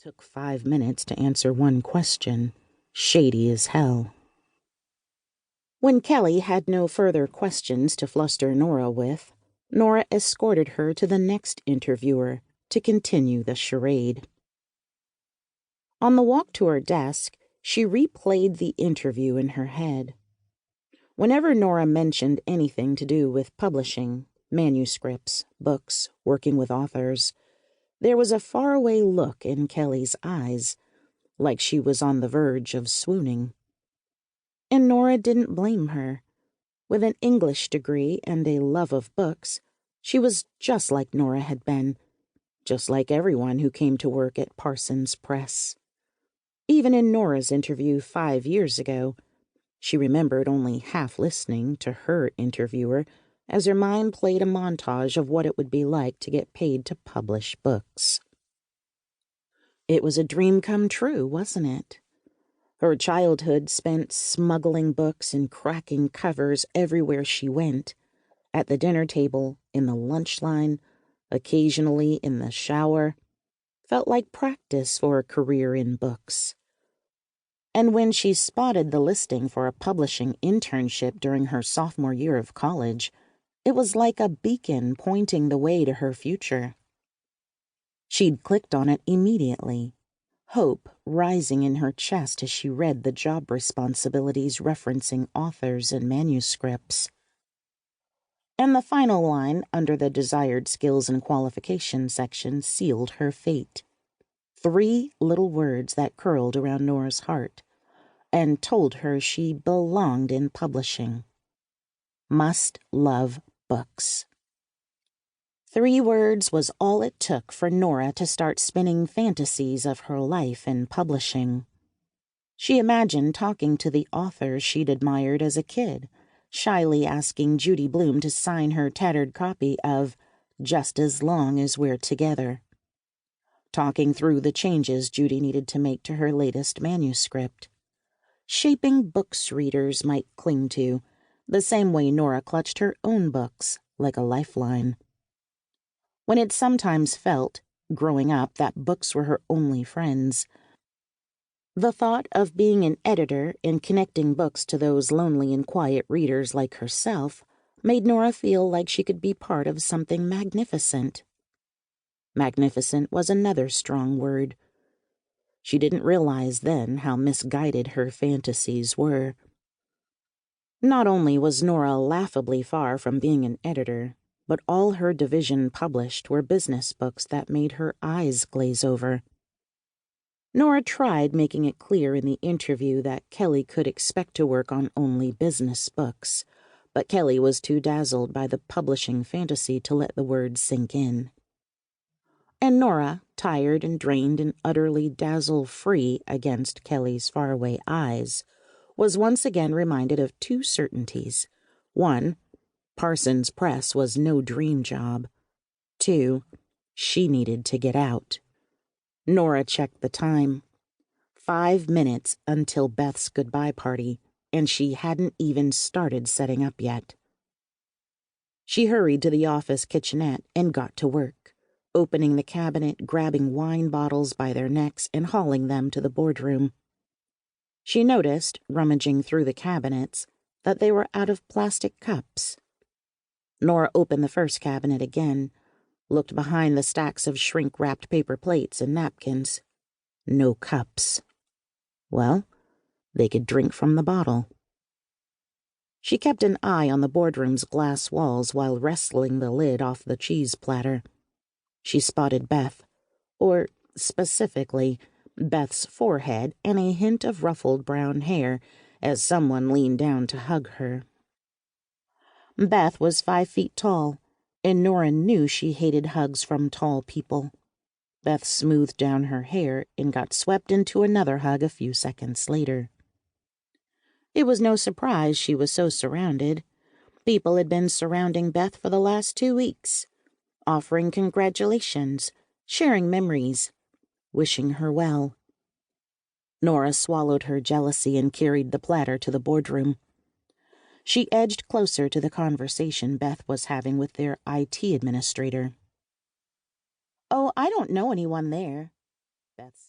Took 5 minutes to answer one question. Shady as hell. When Kelly had no further questions to fluster Nora with, Nora escorted her to the next interviewer to continue the charade. On the walk to her desk, she replayed the interview in her head. Whenever Nora mentioned anything to do with publishing, manuscripts, books, working with authors, there was a faraway look in Kelly's eyes, like she was on the verge of swooning. And Nora didn't blame her. With an English degree and a love of books, she was just like Nora had been, just like everyone who came to work at Parsons Press. Even in Nora's interview 5 years ago, she remembered only half listening to her interviewer as her mind played a montage of what it would be like to get paid to publish books. It was a dream come true, wasn't it? Her childhood spent smuggling books and cracking covers everywhere she went, at the dinner table, in the lunch line, occasionally in the shower, felt like practice for a career in books. And when she spotted the listing for a publishing internship during her sophomore year of college, it was like a beacon pointing the way to her future. She'd clicked on it immediately, hope rising in her chest as she read the job responsibilities referencing authors and manuscripts. And the final line under the desired skills and qualifications section sealed her fate. 3 little words that curled around Nora's heart and told her she belonged in publishing. Must love books. 3 words was all it took for Nora to start spinning fantasies of her life in publishing. She imagined talking to the authors she'd admired as a kid, shyly asking Judy Blume to sign her tattered copy of Just as Long as We're Together. Talking through the changes Judy needed to make to her latest manuscript. Shaping books readers might cling to, the same way Nora clutched her own books, like a lifeline. When it sometimes felt, growing up, that books were her only friends, the thought of being an editor and connecting books to those lonely and quiet readers like herself made Nora feel like she could be part of something magnificent. Magnificent was another strong word. She didn't realize then how misguided her fantasies were. Not only was Nora laughably far from being an editor, but all her division published were business books that made her eyes glaze over. Nora tried making it clear in the interview that Kelly could expect to work on only business books, but Kelly was too dazzled by the publishing fantasy to let the words sink in. And Nora, tired and drained and utterly dazzle-free against Kelly's faraway eyes, was once again reminded of 2 certainties. 1, Parsons Press was no dream job. 2, she needed to get out. Nora checked the time. 5 minutes until Beth's goodbye party, and she hadn't even started setting up yet. She hurried to the office kitchenette and got to work, opening the cabinet, grabbing wine bottles by their necks, and hauling them to the boardroom. She noticed, rummaging through the cabinets, that they were out of plastic cups. Nora opened the first cabinet again, looked behind the stacks of shrink-wrapped paper plates and napkins. No cups. Well, they could drink from the bottle. She kept an eye on the boardroom's glass walls while wrestling the lid off the cheese platter. She spotted Beth, or specifically, Beth's forehead and a hint of ruffled brown hair as someone leaned down to hug her. Beth was 5 feet tall, and Nora knew she hated hugs from tall people. Beth smoothed down her hair and got swept into another hug a few seconds later. It was no surprise she was so surrounded. People had been surrounding Beth for the last 2 weeks, offering congratulations, sharing memories, wishing her well. Nora swallowed her jealousy and carried the platter to the boardroom. She edged closer to the conversation Beth was having with their IT administrator. "Oh, I don't know anyone there," Beth said.